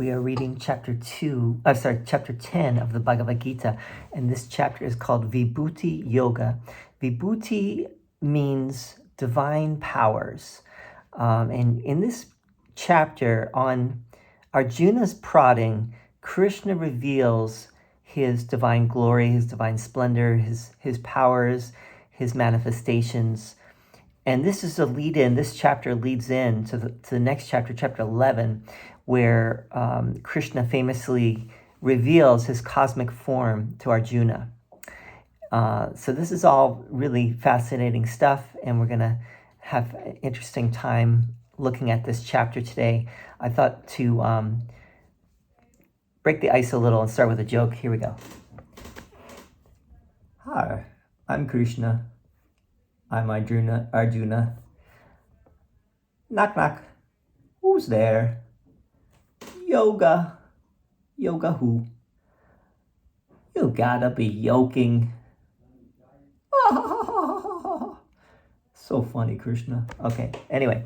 We are reading chapter 10 of the Bhagavad Gita, and this chapter is called Vibhuti Yoga. Vibhuti means divine powers. And in this chapter, on Arjuna's prodding, Krishna reveals his divine glory, his divine splendor, his powers, his manifestations. And this is a lead-in. This chapter leads in to the next chapter, chapter 11, where Krishna famously reveals his cosmic form to Arjuna. So this is all really fascinating stuff, and we're going to have an interesting time looking at this chapter today. I thought to break the ice a little and start with a joke. Here we go. Hi, I'm Krishna. I'm Arjuna. Knock, knock. Who's there? Yoga. Yoga who? You gotta be yoking. So funny, Krishna. Okay, anyway.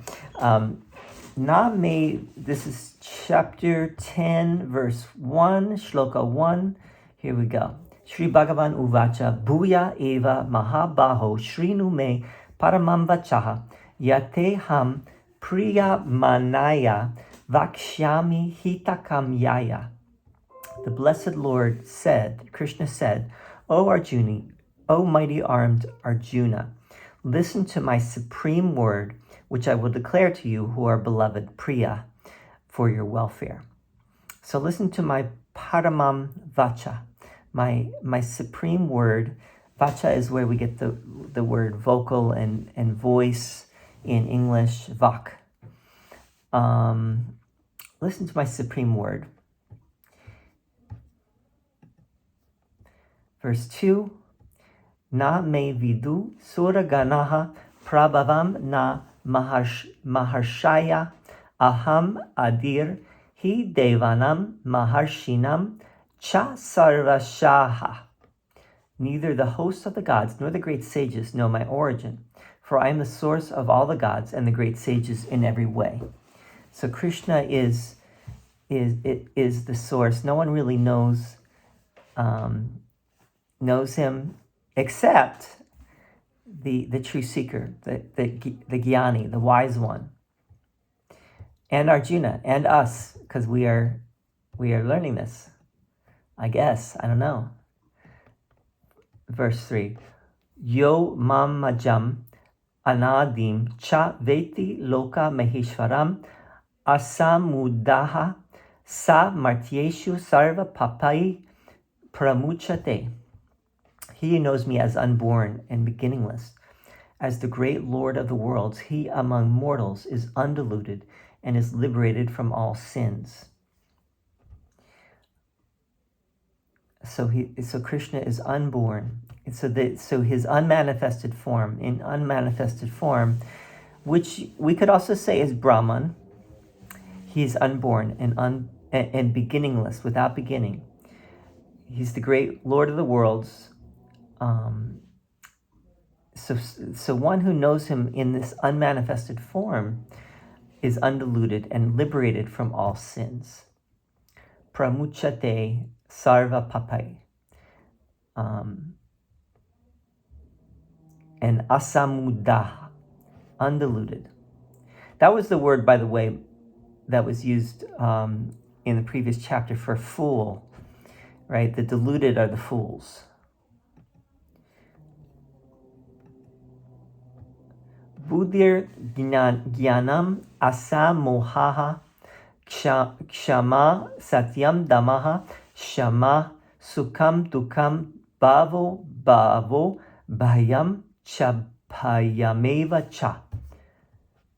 This is chapter 10, verse 1, shloka 1. Here we go. Shri Bhagavan Uvacha Bhuya Eva Mahabaho Shrinu Me Paramam Vachaha Yate Ham Priya Manaya Vakshyami Hitakam Yaya. The blessed Lord said, Krishna said, O Arjuna, O mighty armed Arjuna, listen to my supreme word, which I will declare to you who are beloved, Priya, for your welfare. So listen to my Paramam Vacha. My supreme word. Vacha is where we get the word vocal and voice in English, vak. Listen to my supreme word. Verse 2, Na me vidu suraganaha prabhavam na maharshaya aham adir hi devanam maharshinam cha sarvashaha. Neither the hosts of the gods nor the great sages know my origin, for I am the source of all the gods and the great sages in every way. So Krishna is the source. No one really knows him except the true seeker, the Jnani, the wise one, and Arjuna and us, because we are learning this. I guess, I don't know. Verse 3. Yo mamajam anadim cha veti loka maheshwaram asamudaha sa martyeshu sarva papai pramuchate. He knows me as unborn and beginningless. As the great Lord of the worlds, he among mortals is undiluted and is liberated from all sins. So Krishna is unborn. So his unmanifested form, which we could also say is Brahman, he is unborn and beginningless, without beginning. He's the great Lord of the worlds. So one who knows him in this unmanifested form is undiluted and liberated from all sins. Pramuchate sarva papai. And asamudah, undiluted. That was the word, by the way, that was used in the previous chapter for fool, right? The deluded are the fools. Buddhir jnanam asamohaha kshama satyam damaha shama sukham dukham bhavo bhayam chapayameva cha.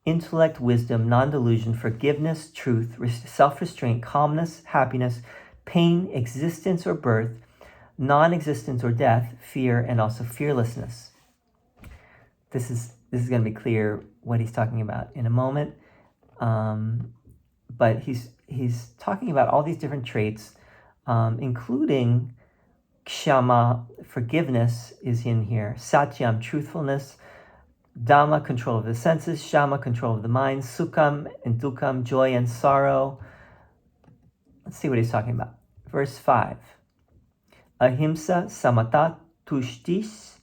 Intellect, wisdom, non-delusion, forgiveness, truth, self-restraint, calmness, happiness, pain, existence or birth, non-existence or death, fear, and also fearlessness. This is going to be clear what he's talking about in a moment. But he's talking about all these different traits, including kshama, forgiveness is in here, satyam, truthfulness, dhamma, control of the senses, shama, control of the mind, sukham and dukham, joy and sorrow, Let's see what he's talking about. Verse 5. Ahimsa samata tushtis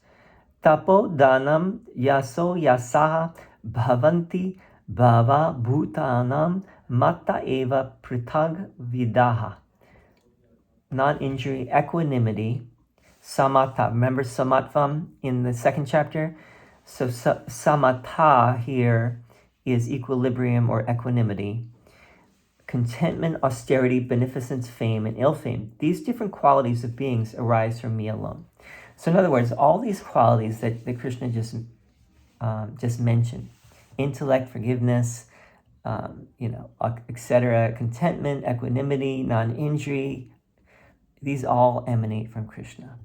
tapo danam yaso yasaha bhavanti bhava bhutanam matta eva pritag vidaha. Non-injury, equanimity, samatha. Remember samatvam in the second chapter? So samatha here is equilibrium or equanimity. Contentment, austerity, beneficence, fame, and ill fame. These different qualities of beings arise from me alone. So in other words, all these qualities that Krishna just mentioned, intellect, forgiveness, etc., contentment, equanimity, non-injury, these all emanate from Krishna.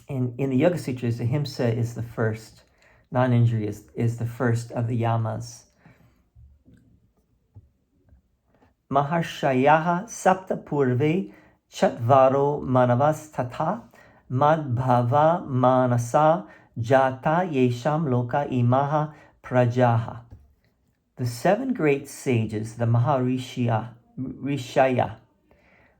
In the Yoga Sutras, ahimsa is the first, non-injury is the first of the yamas. Maharshayaha sapta purve chatvaro manavas tata madbhava manasa jata yesham loka imaha prajaha. The 7 great sages, the Maharishaya,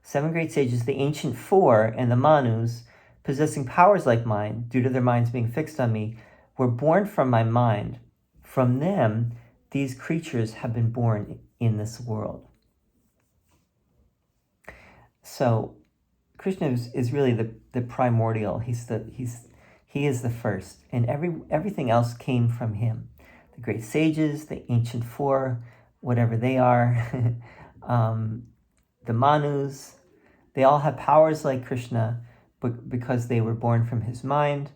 7 great sages, the ancient 4, and the Manus, possessing powers like mine, due to their minds being fixed on me, were born from my mind. From them, these creatures have been born in this world. So Krishna is really the primordial. He is the first, and everything else came from him. The great sages, the ancient 4, whatever they are, the Manus, they all have powers like Krishna, but because they were born from his mind.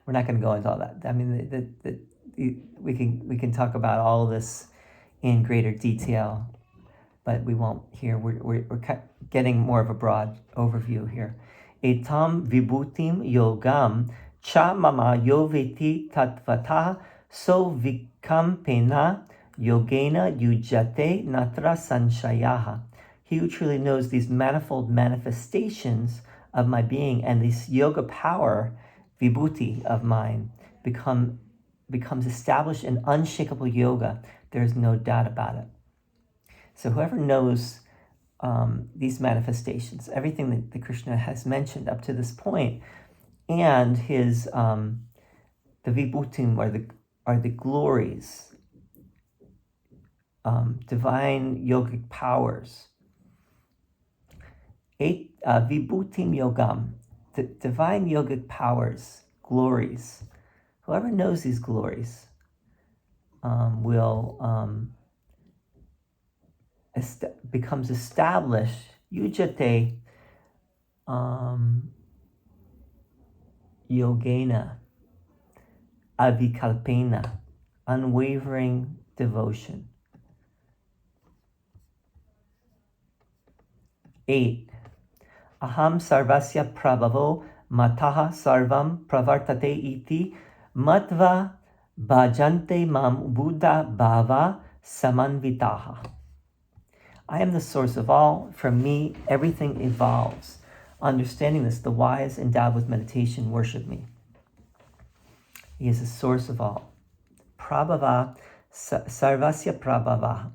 We're not going to go into all that. I mean, we can talk about all of this in greater detail, but we won't here. We're getting more of a broad overview here. Etam vibhutim yogam cha mama yoveti tatvata so vikampena yogena yujate natra sanshayaha. He who truly knows these manifold manifestations of my being and this yoga power, vibhuti of mine, becomes established in unshakable yoga. There is no doubt about it. So whoever knows these manifestations, everything that Krishna has mentioned up to this point, and his the vibhutim are the glories, divine yogic powers. Vibhutim yogam, the divine yogic powers, glories. Whoever knows these glories becomes established, uchyate yogena avikalpena, unwavering devotion. 8. Aham sarvasya prabhavo mataha sarvam pravartate iti matva bhajante mam buddha bhava samanvitaha. I am the source of all. From me, everything evolves. Understanding this, the wise endowed with meditation worship me. He is the source of all. Prabhava, sarvasya prabhava.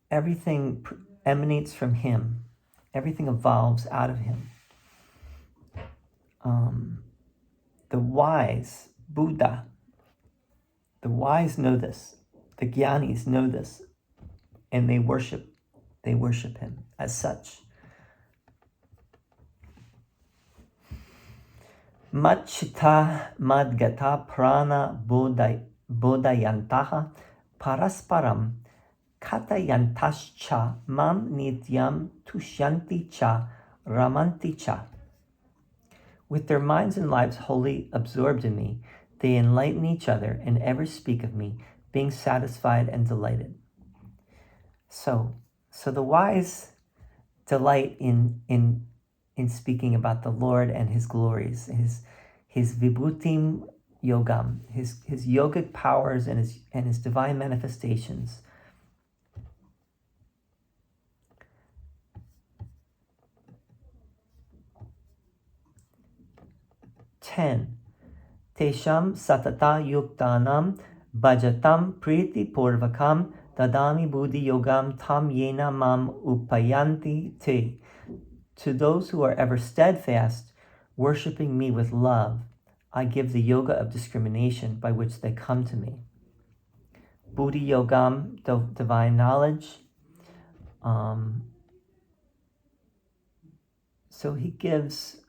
Everything emanates from him. Everything evolves out of him. The wise, Buddha, the wise know this. The jnanis know this. And they worship him as such. Machita madgata prana bodayantaha parasparam katayantascha mam nityam tushyanti cha ramanti cha. With their minds and lives wholly absorbed in me, they enlighten each other and ever speak of me, being satisfied and delighted. So the wise delight in speaking about the Lord and his glories, his vibhutim yogam, his yogic powers and his divine manifestations. Tesham satata yuktanam Bhajatam priti purvakam dadami buddhi yogam tam yena mam upayanti te. To those who are ever steadfast, worshipping me with love, I give the yoga of discrimination by which they come to me. Buddhi yogam, divine knowledge. So he gives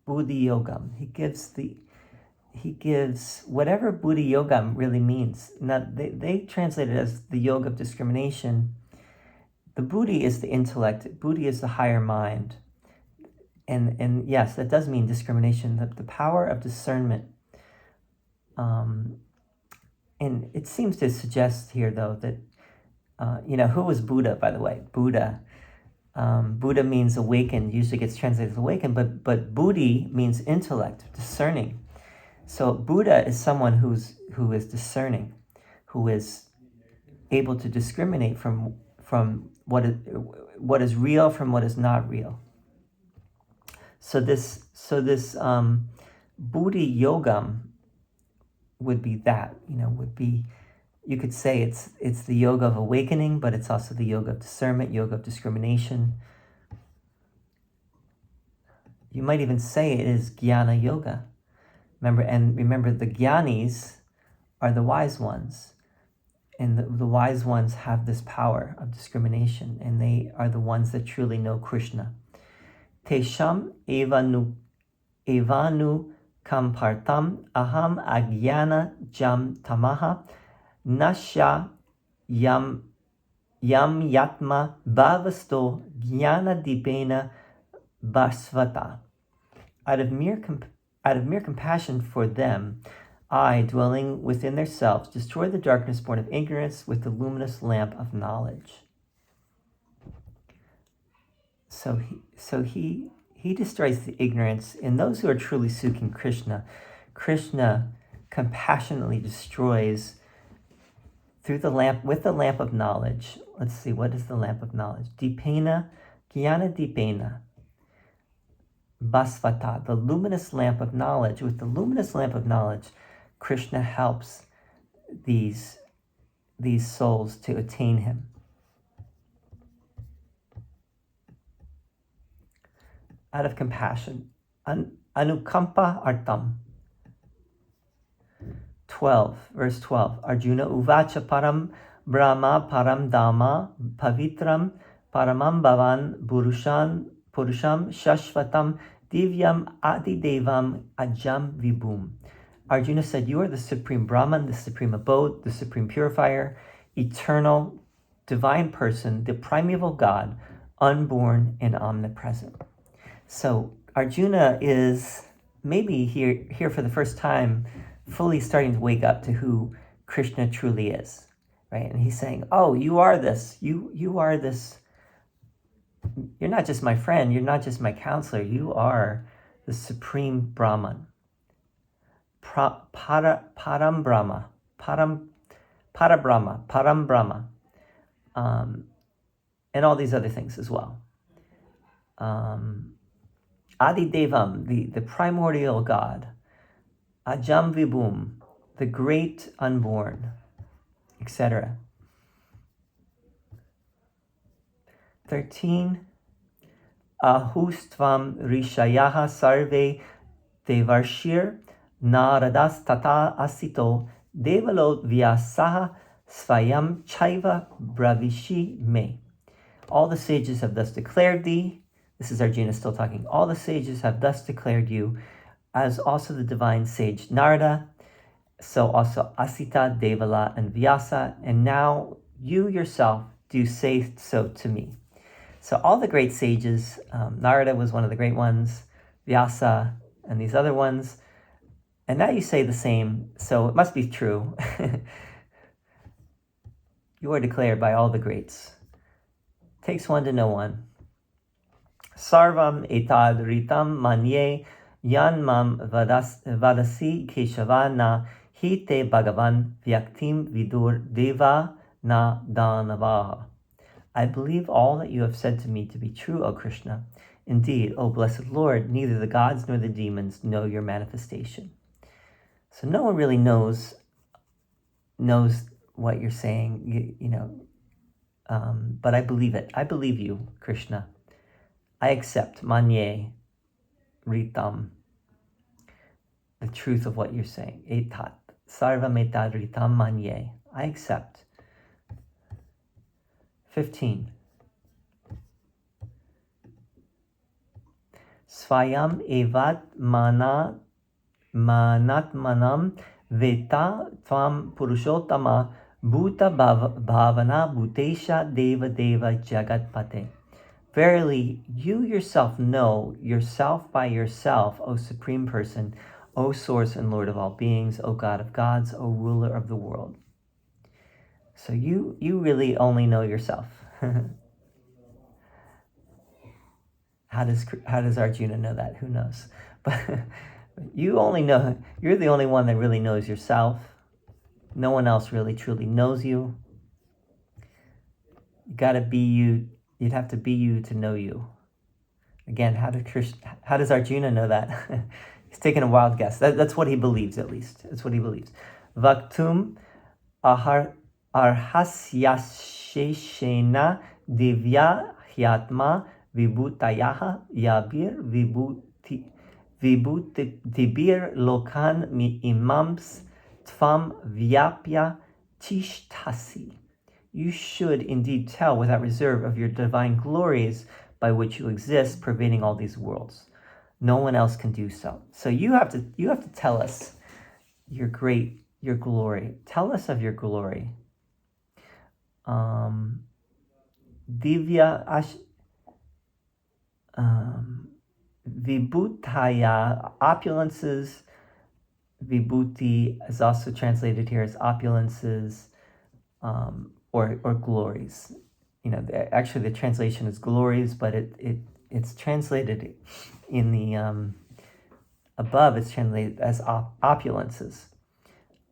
Buddhi yogam. He gives whatever Buddhi yogam really means. Now they translate it as the yoga of discrimination. The Buddhi is the intellect. Buddhi is the higher mind. And yes, that does mean discrimination, the power of discernment. And it seems to suggest here, though, that, who was Buddha, by the way? Buddha. Buddha means awakened, usually gets translated as awakened, but Buddhi means intellect, discerning. So Buddha is someone who is discerning, who is able to discriminate from what is real from what is not real. So this Buddhi yogam would be that, you could say it's the yoga of awakening, but it's also the yoga of discernment, yoga of discrimination. You might even say it is jnana yoga. Remember the jnanis are the wise ones. And the wise ones have this power of discrimination, and they are the ones that truly know Krishna. Tesham evanu kampartam aham agyana jam tamaha nasya yam yatma bhavasto jnana dipena basvata. Out of mere compassion for them, I, dwelling within themselves, destroy the darkness born of ignorance with the luminous lamp of knowledge. So he destroys the ignorance in those who are truly seeking Krishna. Krishna compassionately destroys with the lamp of knowledge. Let's see, what is the lamp of knowledge? Dipena, jnana dipena. Basvata, the luminous lamp of knowledge. With the luminous lamp of knowledge, Krishna helps these souls to attain him. Out of compassion. Anukampa artam. 12, verse 12. Arjuna uvacha param brahma param dhamma pavitram paramam bhavan purusham shashvatam divyam adidevam ajam vibhum. Arjuna said, you are the supreme Brahman, the supreme abode, the supreme purifier, eternal, divine person, the primeval God, unborn and omnipresent. So Arjuna is maybe here for the first time fully starting to wake up to who Krishna truly is, right? And he's saying, oh, you are this. You are this. You're not just my friend. You're not just my counselor. You are the supreme Brahman. Param Brahma, and all these other things as well. Adi Devam, the primordial God. Ajam Vibhum, the great unborn, etc. 13. Ahustvam rishayaha sarve devarshir naradas tata asito devalo vyasaha svayam chaiva bravishi me. All the sages have thus declared thee. This is Arjuna still talking. All the sages have thus declared you, as also the divine sage Narada, so also Asita, Devala, and Vyasa, and now you yourself do say so to me. So all the great sages, Narada was one of the great ones, Vyasa, and these other ones, and now you say the same, so it must be true. You are declared by all the greats. Takes one to know one. Sarvam etad ritam manye yan mam vadasi keshava na hite bhagavan vyaktim vidur deva na danavaha. I believe all that you have said to me to be true, O Krishna. Indeed, O blessed Lord, neither the gods nor the demons know your manifestation. So no one really knows what you're saying, but I believe it. I believe you, Krishna. I accept, manye, ritam, the truth of what you're saying. Etat, sarva metad ritam manye. I accept. 15. Svayam evat manatmanam veta tvam purushottama bhuta bhavana bhutesha deva deva jagatpate. Verily, you yourself know yourself by yourself, O Supreme Person, O Source and Lord of all beings, O God of gods, O Ruler of the world. So you really only know yourself. How does Arjuna know that? Who knows? But you only know, you're the only one that really knows yourself. No one else really truly knows you. You gotta be you. You'd have to be you to know you. Again, how does Arjuna know that? He's taking a wild guess. That's what he believes, at least. That's what he believes. Vaktum arhasyasheshena divya hyatma vibhutayaha yabir vibhutibir lokan imams tvam vyapya tishtasi. You should indeed tell without reserve of your divine glories by which you exist, pervading all these worlds. No one else can do so. So you have to tell us your glory. Tell us of your glory. Divya vibhutaya, opulences. Vibhuti is also translated here as opulences, or glories. Actually the translation is glories, but it's translated in the above. It's translated as opulences.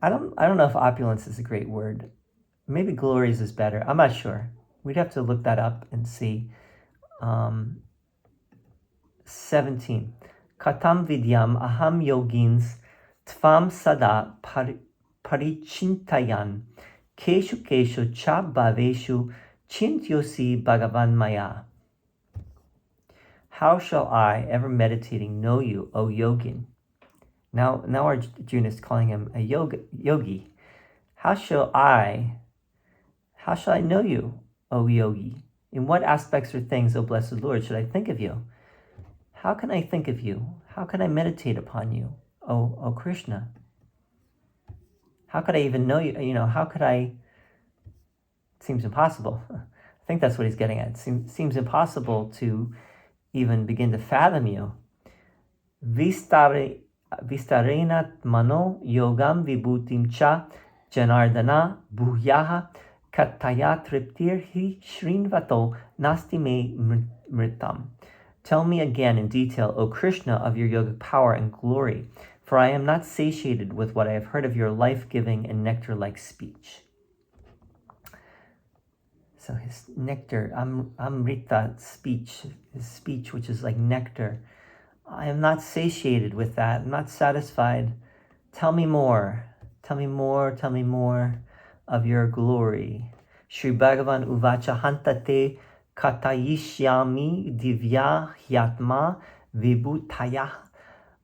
I don't know if opulence is a great word. Maybe glories is better. I'm not sure. We'd have to look that up and see. 17. Katam vidyam aham yogins tvam sada parichintayan keshu cha bhaveshu chintyosi bhagavan maya. How shall I, ever meditating, know you, O yogin? Now Arjuna is calling him a yogi. How shall I know you, O yogi? In what aspects or things, O blessed Lord, should I think of you? How can I think of you? How can I meditate upon you, O Krishna? How could I even know you? How could I? It seems impossible. I think that's what he's getting at. It seems impossible to even begin to fathom you. Vistarenat mano yogam vibhutim cha janardana bhuyaha kataya triptir hi shrinvato nasti me mritam. Tell me again in detail, O Krishna, of your yogic power and glory, for I am not satiated with what I have heard of your life-giving and nectar-like speech. So his nectar, amrita speech, his speech which is like nectar, I am not satiated with that. I'm not satisfied. Tell me more. Tell me more of your glory. Shri Bhagavan uvacha hantate katayishyami divya hyatma vibhutaya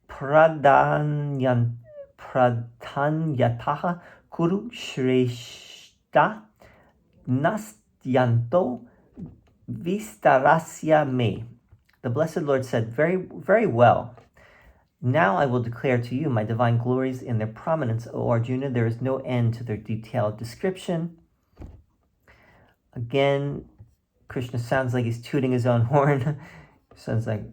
pradhanyataha kuru shreshta nastyanto vistarasya me. The Blessed Lord said, very, very well. Now I will declare to you my divine glories in their prominence, O Arjuna. There is no end to their detailed description. Again, Krishna sounds like he's tooting his own horn. Sounds like,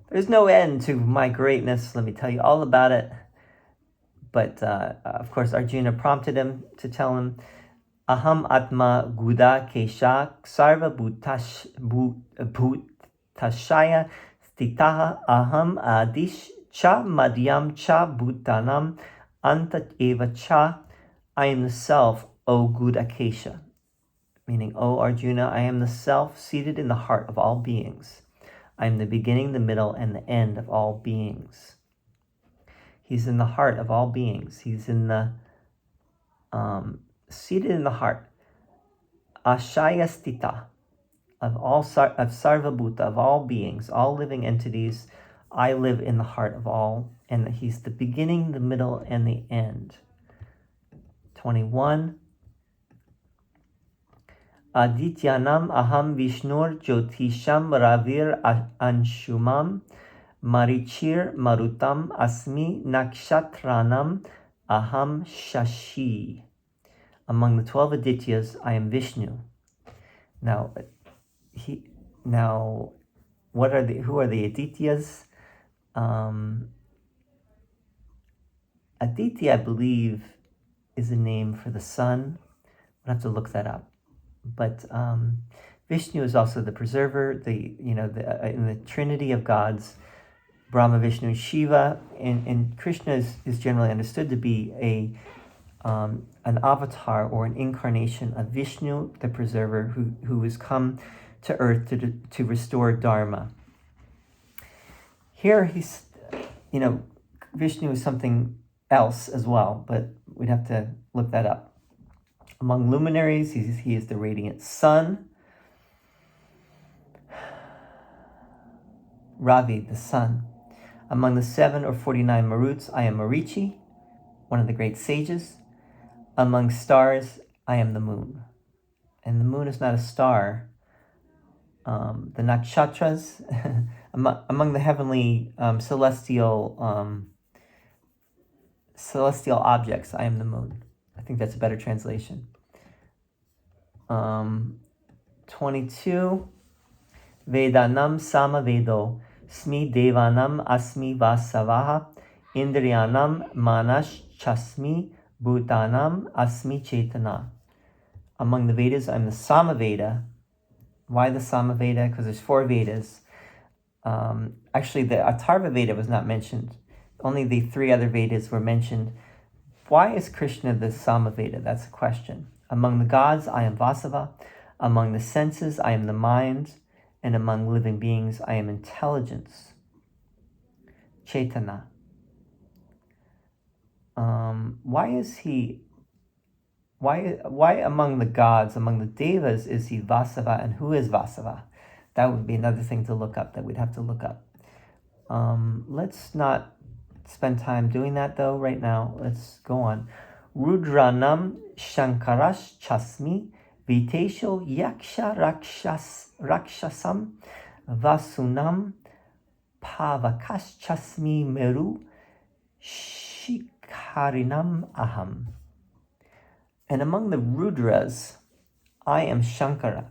there's no end to my greatness. Let me tell you all about it. But of course, Arjuna prompted him to tell him, Aham atma guda kesha sarva bhutashaya stitaha aham adish cha madhyam cha bhutanam antat eva cha. I am the self, O Gudakesha. Meaning, O Arjuna, I am the self seated in the heart of all beings. I am the beginning, the middle, and the end of all beings. He's in the heart of all beings. He's in the seated in the heart. Ashayastita, of Sarvabhuta, of all beings, all living entities. I live in the heart of all, and he's the beginning, the middle, and the end. 21. Adityanam aham Vishnur Jyotisham Ravir Anshumam Marichir Marutam Asmi Nakshatranam Aham Shashi. Among the 12 Adityas, I am Vishnu. Now, who are the Adityas? Aditya, I believe, is a name for the sun. We'll have to look that up. But Vishnu is also the preserver, in the trinity of gods, Brahma, Vishnu, and Shiva. And Krishna is generally understood to be an avatar or an incarnation of Vishnu, the preserver, who has come to earth to restore Dharma. Here Vishnu is something else as well, but we'd have to look that up. Among luminaries, he is the radiant sun. Ravi, the sun. Among the 7 or 49 Maruts, I am Marichi, one of the great sages. Among stars, I am the moon. And the moon is not a star. The nakshatras, among the heavenly celestial objects, I am the moon. I think that's a better translation. 22. Vedanam Samavedo Smi Devanam Asmi Vasavaha Indriyanam Manas Chasmi Bhutanam Asmi Chetana. Among the Vedas, I'm the Samaveda. Why the Samaveda? Because there's 4 Vedas. Actually, the Atharva Veda was not mentioned. Only the 3 other Vedas were mentioned. Why is Krishna the Samaveda? That's a question. Among the gods, I am Vasava. Among the senses, I am the mind. And among living beings, I am intelligence. Chetana. Why is he... Why among the gods, among the devas, is he Vasava, and who is Vasava? That would be another thing to look up, that we'd have to look up. Let's not spend time doing that, though, right now. Let's go on. Rudranam Shankarash Chasmi Vitesho Yaksha Rakshasam Vasunam Pavakas Chasmi Meru Shikarinam Aham. And among the Rudras, I am Shankara.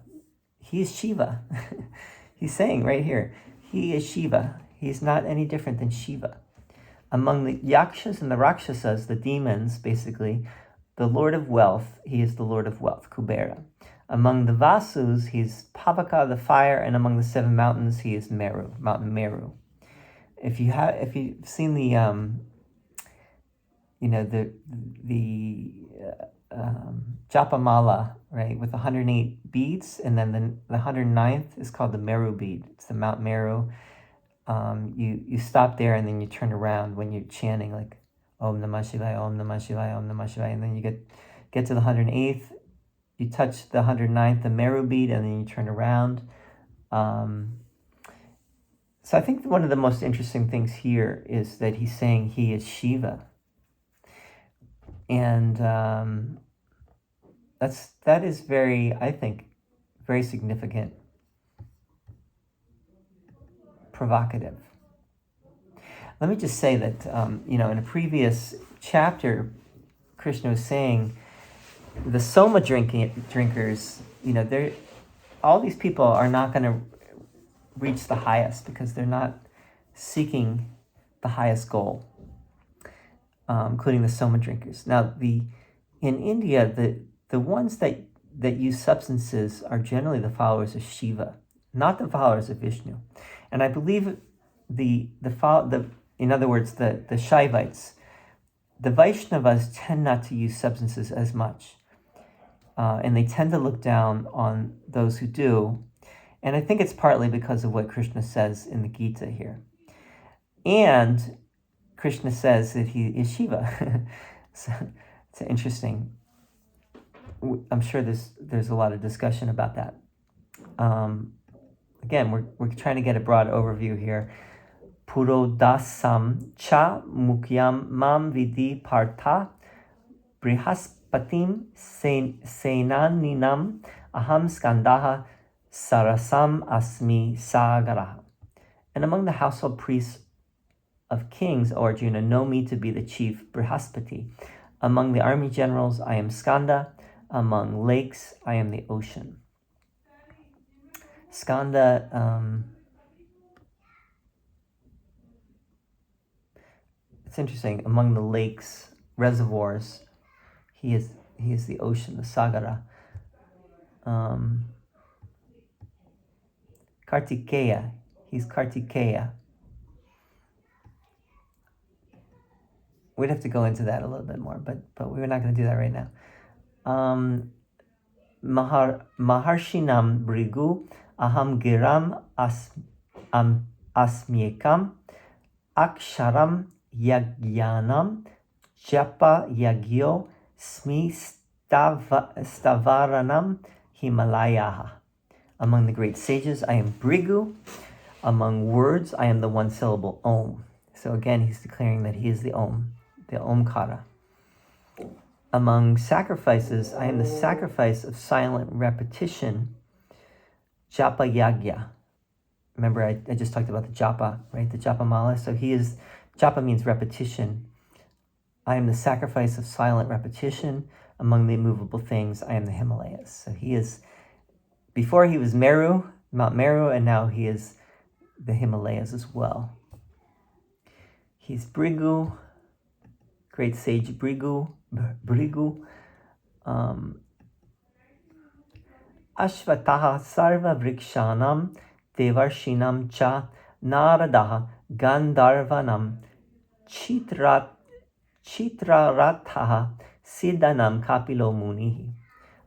He is Shiva. He's saying right here, he is Shiva. He's not any different than Shiva. Among the Yakshas and the Rakshasas, the demons, basically, the Lord of Wealth, he is the Lord of Wealth, Kubera. Among the Vasus, he's Pavaka, the fire, and among the 7 mountains, he is Meru, Mountain Meru. If you've seen the Japamala, right, with 108 beads, and then the 109th is called the Meru bead. It's the Mount Meru. You stop there and then you turn around when you're chanting like Om Namah Shivaya, Om Namah Shivaya, Om Namah Shivaya, and then you get to the 108th, you touch the 109th, the Meru bead, and then you turn around. So I think one of the most interesting things here is that he's saying he is Shiva. And that is very, I think, very significant, provocative. Let me just say that, in a previous chapter, Krishna was saying the soma drinkers, all these people are not going to reach the highest because they're not seeking the highest goal, including the soma drinkers. Now, in India, the ones that use substances are generally the followers of Shiva, not the followers of Vishnu. And I believe in other words, the Shaivites, the Vaishnavas tend not to use substances as much. And they tend to look down on those who do. And I think it's partly because of what Krishna says in the Gita here. And Krishna says that he is Shiva. So it's interesting. I'm sure there's a lot of discussion about that. Again, we're trying to get a broad overview here. Purodasam cha mukyam mam vidi partha brihaspatim senaninam aham skandaha sarasam asmi sagara. And among the household priests of kings, O Arjuna, know me to be the chief Brihaspati. Among the army generals, I am Skanda. Among lakes, I am the ocean. Skanda, it's interesting. Among the lakes, reservoirs, he is the ocean, the Sagara. Kartikeya, he's Kartikeya. We'd have to go into that a little bit more, but we're not going to do that right now. Maharshinam Brigu Aham Giram Asmyekam Aksharam Yagyanam Japa Yagyo Smi Stavaranam Himalayaha. Among the great sages, I am Brigu. Among words, I am the one syllable Om. So again, he's declaring that he is the Om, the Omkara. Among sacrifices, I am the sacrifice of silent repetition, Japa Yagya. Remember, I just talked about the Japa, right? The Japa Mala. So Japa means repetition. I am the sacrifice of silent repetition. Among the immovable things, I am the Himalayas. So he is, before he was Meru, Mount Meru, and now he is the Himalayas as well. He's Brigu, great sage Brigu. Ashvataha sarva vrikshanam devarshinam cha naradaha gandharvanam chitrarathaha siddhanam kapilo munihi.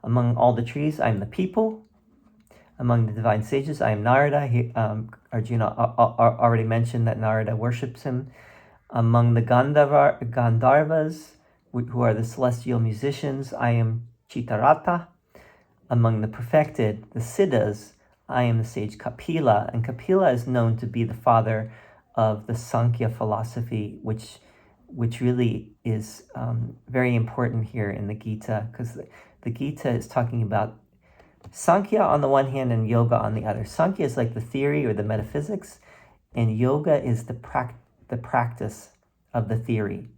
Among all the trees, I am the people. Among the divine sages, I am Narada. Arjuna already mentioned that Narada worships him. Among the Gandharvas, who are the celestial musicians, I am Chitarata. Among the perfected, the Siddhas, I am the sage Kapila. And Kapila is known to be the father of the Sankhya philosophy, which really is very important here in the Gita, because the Gita is talking about Sankhya on the one hand and yoga on the other. Sankhya is like the theory or the metaphysics, and yoga is the practice of the theory,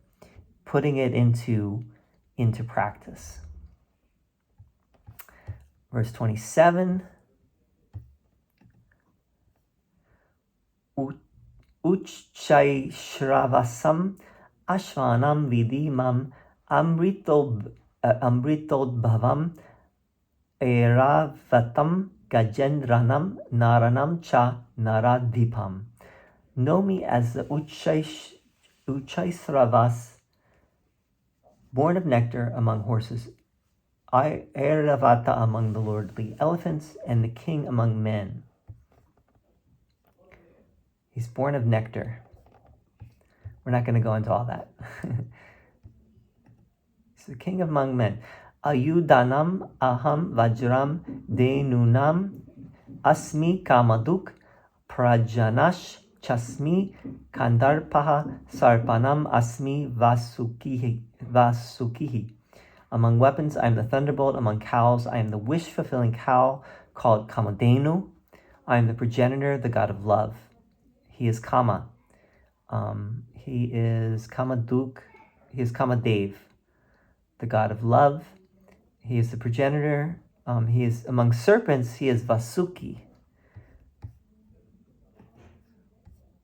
putting it into practice. Verse 27. Uchyate shravasam ashvanam vidimam amritodbhavam eravatam gajendranam naranam cha naradipam. Know me as the Uchysravas, born of nectar among horses, Airavata among the lordly elephants, and the king among men. He's born of nectar. We're not going to go into all that. He's the king among men. Ayudanam aham vajram denunam asmi kamaduk prajanash chasmi kandarpaha sarpanam asmi vasukihi. Among weapons, I am the thunderbolt. Among cows, I am the wish-fulfilling cow called Kamadenu. I am the progenitor, the god of love. He is Kama. He is Kamaduk. He is Kamadev, the god of love. He is the progenitor. He is among serpents. He is Vasuki.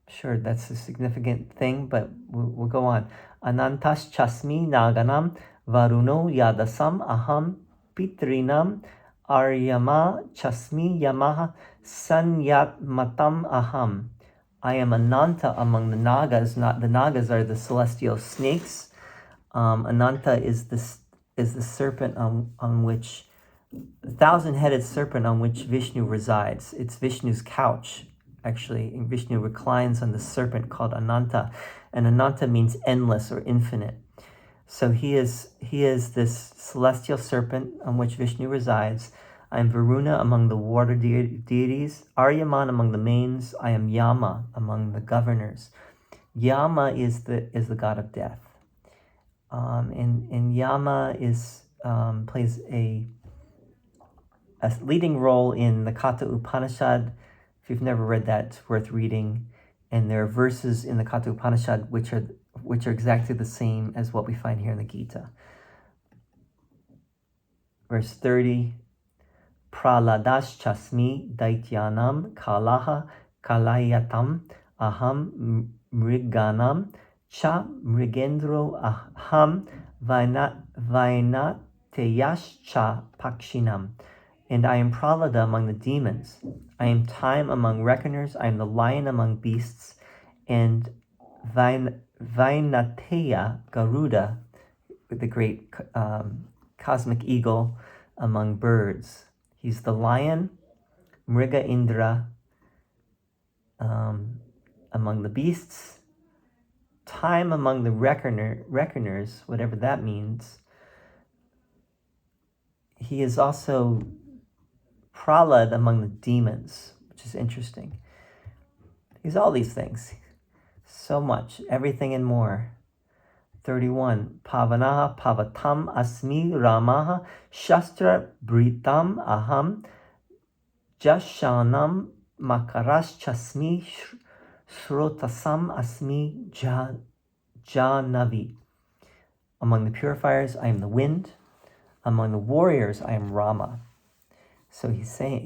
Sure, that's a significant thing, but we'll go on. Anantas chasmi naganam varuno yadasam aham pitrinam aryama chasmi yamaha sanyatmatam aham. I am Ananta among the Nagas. The Nagas are the celestial snakes. Ananta is the serpent on which, the 1,000-headed serpent on which Vishnu resides. It's Vishnu's couch. Actually, Vishnu reclines on the serpent called Ananta, and Ananta means endless or infinite. So he is this celestial serpent on which Vishnu resides. I am Varuna among the water deities, Aryaman among the mains. I am Yama among the governors. Yama is the god of death, and Yama plays a leading role in the Katha Upanishad. If you've never read that, it's worth reading. And there are verses in the Katha Upanishad which are exactly the same as what we find here in the Gita. Verse 30, Praladas chasmi daityanam kalaha kalayatam aham mriganam cha mrigendro aham vainateyas cha pakshinam. And I am Pralada among the demons. I am time among reckoners. I am the lion among beasts. And Vainateya Garuda, the great cosmic eagle, among birds. He's the lion, Mriga Indra, among the beasts. Time among the reckoners, whatever that means. He is also Pralad among the demons, which is interesting. He's all these things. So much, everything and more. 31. Pavanaha pavatam asmi ramaha shastra britam aham jashanam makaras chasmi shrotasam asmi janavi. Among the purifiers, I am the wind. Among the warriors, I am Rama. So he's saying,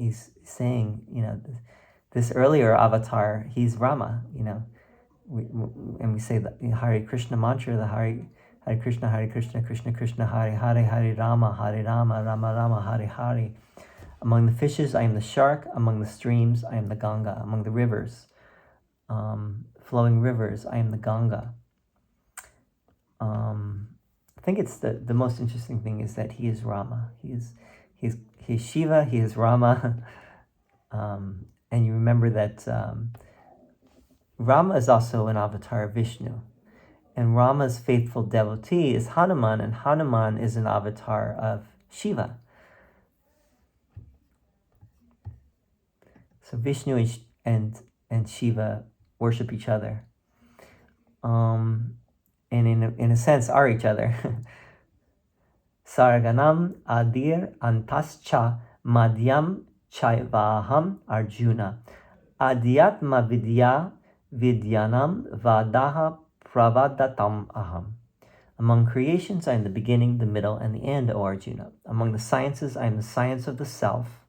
this earlier avatar, he's Rama, and we say the Hare Krishna mantra, the Hare Krishna, Krishna Krishna, Hare Hare, Hare Rama, Rama Rama, Hare Hare. Among the fishes, I am the shark. Among the streams, I am the Ganga. Among the rivers, flowing rivers, I am the Ganga. I think it's the most interesting thing is that he is Rama. He's Shiva, he is Rama. And you remember that Rama is also an avatar of Vishnu. And Rama's faithful devotee is Hanuman, and Hanuman is an avatar of Shiva. So Vishnu and Shiva worship each other. And in a sense are each other. Sarganam adir antascha madhyam chaivaham Arjuna. Adhyatma vidyanam vadaha pravadatam aham. Among creations, I am the beginning, the middle, and the end, O Arjuna. Among the sciences, I am the science of the self.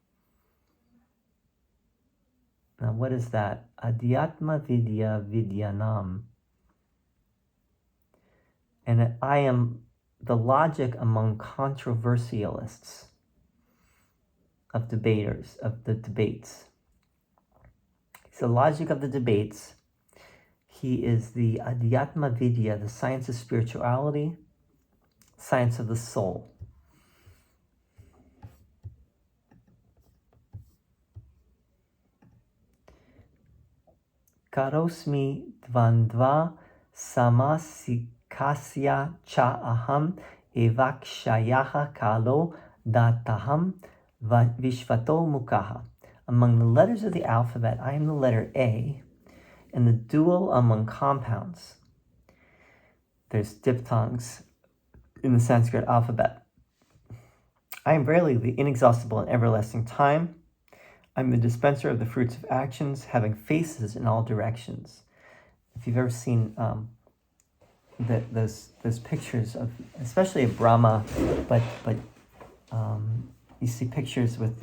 Now, what is that? Adhyatma vidyanam. And I am the logic among controversialists, of debaters, of the debates. He's the logic of the debates. He is the Adhyatma Vidya, the science of spirituality, science of the soul. Karosmi dvandva samasikasya cha aham evakshayaha kalo dataham vishvato mukaha. Among the letters of the alphabet, I am the letter A, and the dual among compounds. There's diphthongs in the Sanskrit alphabet. I am verily the inexhaustible and everlasting time. I'm the dispenser of the fruits of actions, having faces in all directions. If you've ever seen those pictures of, especially of Brahma, but you see pictures with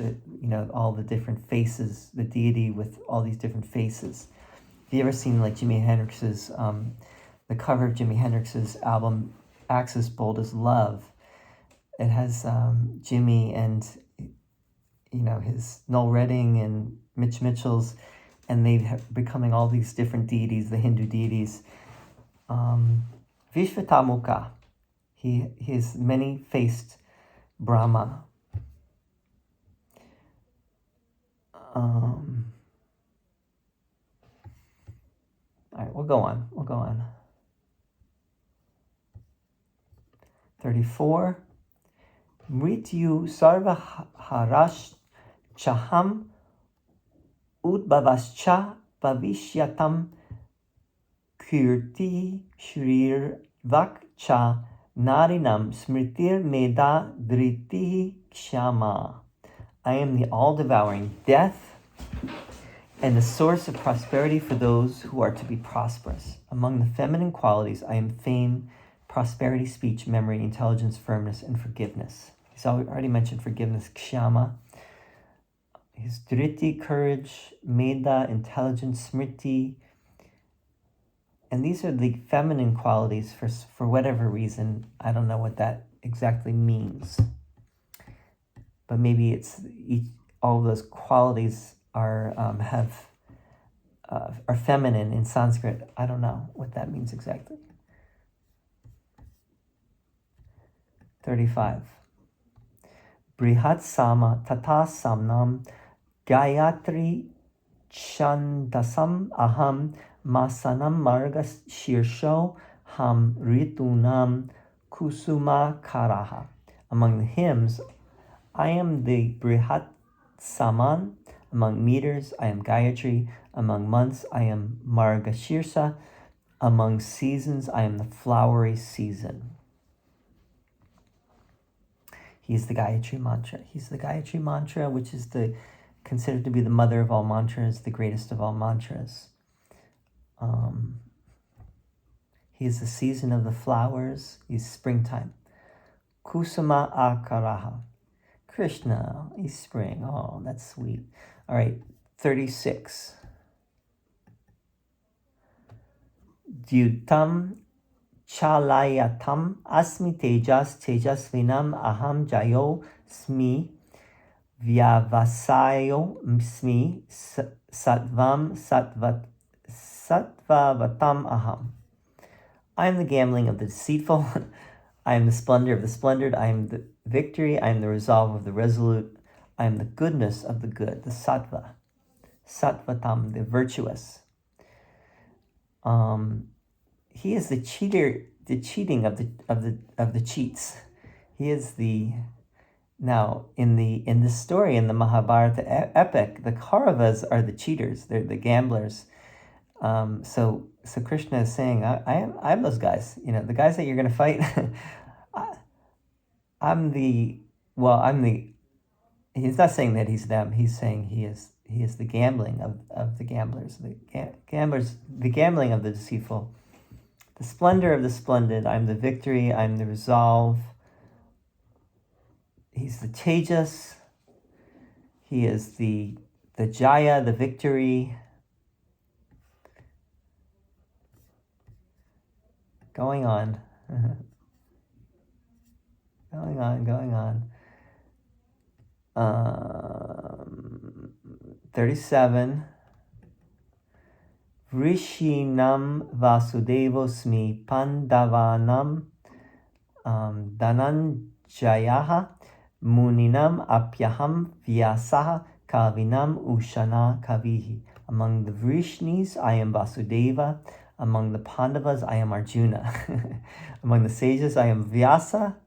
all the different faces, the deity with all these different faces. Have you ever seen like Jimi Hendrix's, the cover of Jimi Hendrix's album, Axis Bold as Love? It has Jimmy and his Noel Redding and Mitch Mitchell's, and they're becoming all these different deities, the Hindu deities. Vishvatamuka, he is many-faced Brahma. All right, we'll go on. 34. Mrityu sarva harash chaham udbhavascha bhavishyatam kirti shrir vakcha narinam smritir meda driti kshama. I am the all-devouring death and the source of prosperity for those who are to be prosperous. Among the feminine qualities, I am fame, prosperity, speech, memory, intelligence, firmness, and forgiveness. He's already mentioned forgiveness, kshama. His driti, courage, meda, intelligence, smriti. And these are the feminine qualities for whatever reason. I don't know what that exactly means. But maybe it's all of those qualities are feminine in Sanskrit. I don't know what that means exactly. 35. Brihat sama tata samnam gayatri chandasam aham masanam marga shirsho ham ritunam kusuma karaha. Among the hymns, I am the Brihat Saman. Among meters, I am Gayatri. Among months, I am Margashirsa. Among seasons, I am the flowery season. He's the Gayatri mantra. He's the Gayatri mantra, which is considered to be the mother of all mantras, the greatest of all mantras. He is the season of the flowers. He's springtime. Kusuma akaraha. Krishna, he's spring. Oh, that's sweet. All right, 36. Dyutam chalayatam asmi tejasvinam aham jayo smi vyavasayo smi sattvam sattvavatam aham. I am the gambling of the deceitful. I am the splendor of the splendid. I am the victory. I am the resolve of the resolute. I am the goodness of the good, the sattva. Sattvatam, the virtuous. He is the cheater, the cheating of the cheats. He is now in this story in the Mahabharata epic, the Kauravas are the cheaters. They're the gamblers. So Krishna is saying, I'm those guys. The guys that you're going to fight. He's not saying that he's them. He's saying he is the gambling of the gamblers, the gambling of the deceitful, the splendor of the splendid. I'm the victory. I'm the resolve. He's the tejas. He is the jaya, the victory. Going on. Going on. 37. Vrishinam vasudevosmi pandavanam dananjayaha muninam apyaham vyasaha kavinam ushana kavihi. Among the Vrishnis, I am Vasudeva. Among the Pandavas, I am Arjuna. Among the sages, I am Vyasa.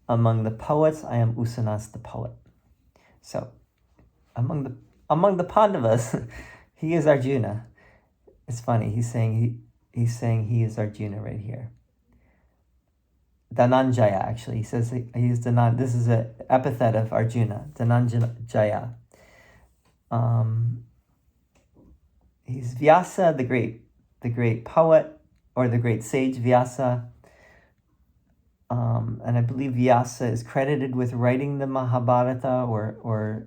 Among the poets, I am Usanas, the poet. So, among the Pandavas, he is Arjuna. It's funny. He's saying he is Arjuna right here. Dhananjaya, actually, he says he is Dhanan. This is an epithet of Arjuna. Dhananjaya. He's Vyasa, the great poet, or the great sage Vyasa. And I believe Vyasa is credited with writing the Mahabharata or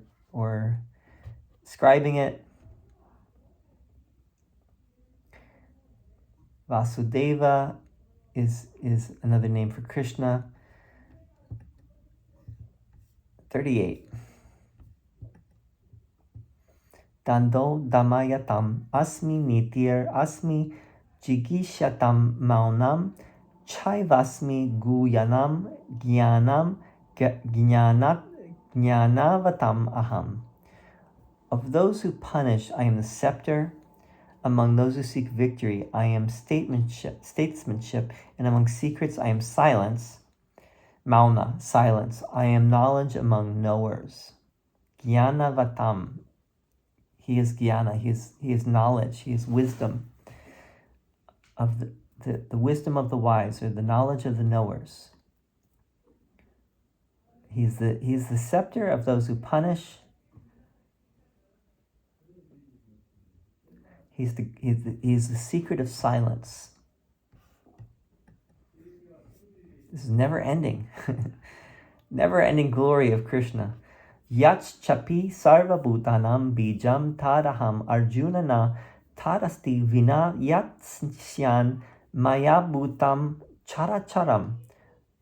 scribing it. Vasudeva is another name for Krishna. 38. Dando damayatam asmi nitir asmi jigishatam maunam chaivasmi guyanam jnanam jnanavatam aham. Of those who punish, I am the scepter. Among those who seek victory, I am statesmanship, and among secrets, I am silence. Mauna, silence. I am knowledge among knowers. Jnana vatam. He is jnana. He is knowledge. He is wisdom of the wisdom of the wise, or the knowledge of the knowers. He's the scepter of those who punish. He's the secret of silence. This is never ending. Never ending glory of Krishna. Yach chapi sarva bhutanam bijam tadaham arjuna na tadasti vina yatsyan maya bhutam characharam.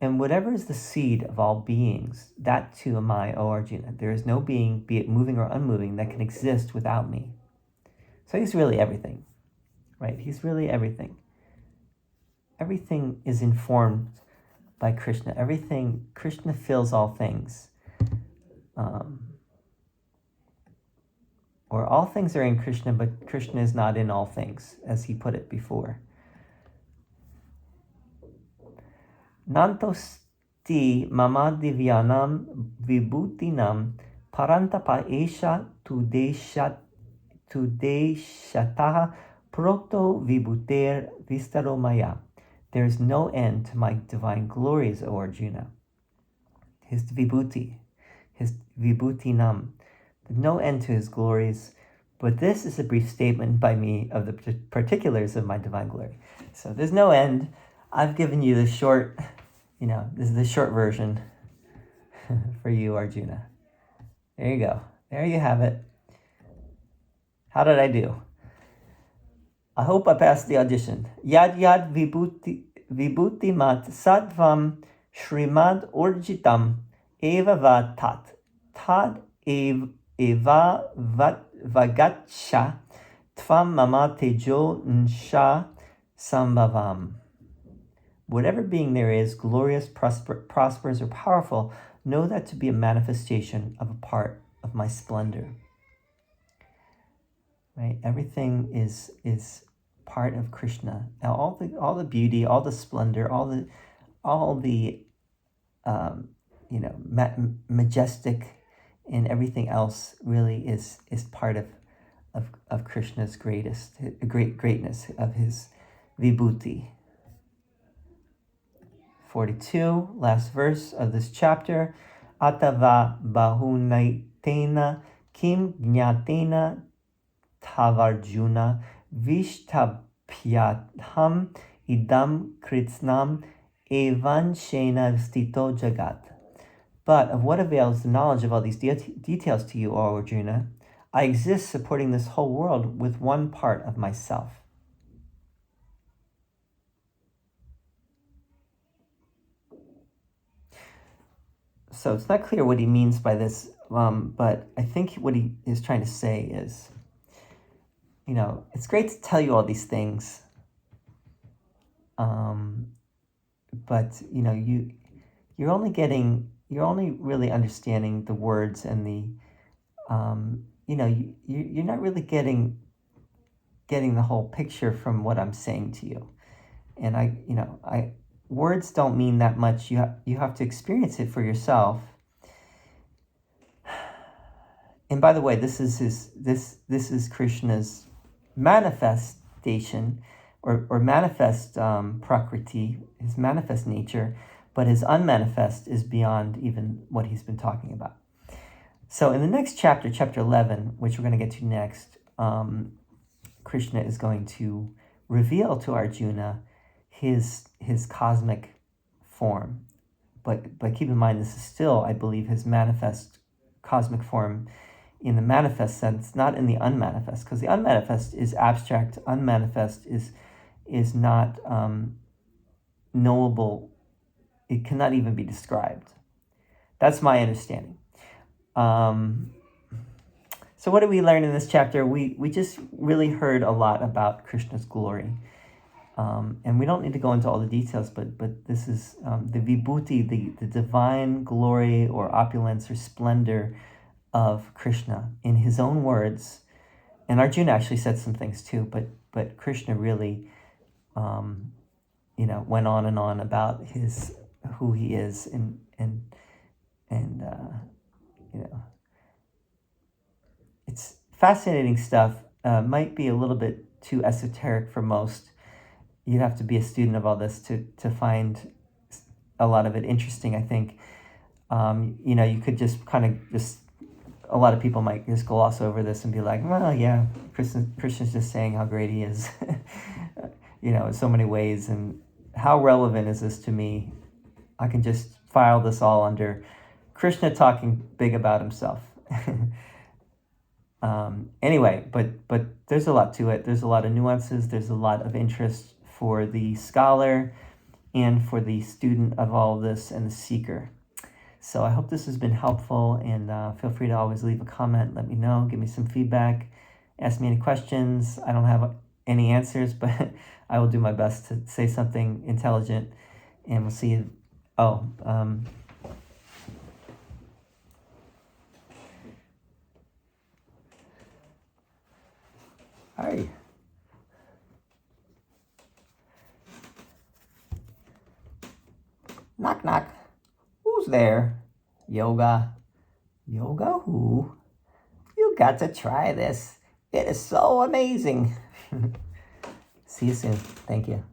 And whatever is the seed of all beings, that too am I, O Arjuna. There is no being, be it moving or unmoving, that can exist without me. So he's really everything, right? He's really everything. Everything is informed by Krishna. Everything, Krishna fills all things. Or all things are in Krishna, but Krishna is not in all things, as he put it before. Nantosti mama divyanam vibhutinam parantapa esha tudeshataha prokto vibhuter vistaro maya. There is no end to my divine glories, O Arjuna. His vibhuti, his vibhutinam. No end to his glories, but this is a brief statement by me of the particulars of my divine glory. So there's no end. I've given you the short, this is the short version for you, Arjuna. There you go. There you have it. How did I do? I hope I passed the audition. Yad yad vibhuti mat sadvam shrimad urjitam eva va tat. Tad eva vagacha tvam mama tejo nsha sambhavam. Whatever being there is, glorious, prosperous, or powerful, know that to be a manifestation of a part of my splendor. Right? Everything is part of Krishna. Now, all the beauty, all the splendor, all the majestic, and everything else really is part of Krishna's greatness, of his vibhuti. 42, last verse of this chapter. Atava bahunaitena kim jnatena tavarjuna vishtapyatham idam kritsnam evanshena stito jagat. But of what avails the knowledge of all these details to you, O Arjuna? I exist supporting this whole world with one part of myself. So it's not clear what he means by this, but I think what he is trying to say is, it's great to tell you all these things, but you're only really understanding the words and the, you're not really getting the whole picture from what I'm saying to you. And words don't mean that much. You have to experience it for yourself. And by the way, this is Krishna's manifestation, or manifest prakriti, his manifest nature, but his unmanifest is beyond even what he's been talking about. So in the next chapter, chapter 11, which we're going to get to next, Krishna is going to reveal to Arjuna his cosmic form. But keep in mind, this is still, I believe, his manifest cosmic form in the manifest sense, not in the unmanifest, because the unmanifest is abstract. Unmanifest is not knowable. It cannot even be described. That's my understanding. So what did we learn in this chapter? We just really heard a lot about Krishna's glory. And we don't need to go into all the details, but this is the vibhuti, the divine glory or opulence or splendor of Krishna in his own words, and Arjuna actually said some things too, but Krishna really, went on and on about who he is, and it's fascinating stuff. Might be a little bit too esoteric for most. You'd have to be a student of all this to find a lot of it interesting, I think. You could just a lot of people might just gloss over this and be like, well, yeah, Christian's just saying how great he is, in so many ways. And how relevant is this to me? I can just file this all under Krishna talking big about himself. Anyway, but there's a lot to it. There's a lot of nuances. There's a lot of interest for the scholar and for the student of all of this and the seeker. So I hope this has been helpful, and feel free to always leave a comment. Let me know. Give me some feedback. Ask me any questions. I don't have any answers, but I will do my best to say something intelligent, and we'll see you. Hi. Knock, knock. Who's there? Yoga. Yoga who? You got to try this. It is so amazing. See you soon. Thank you.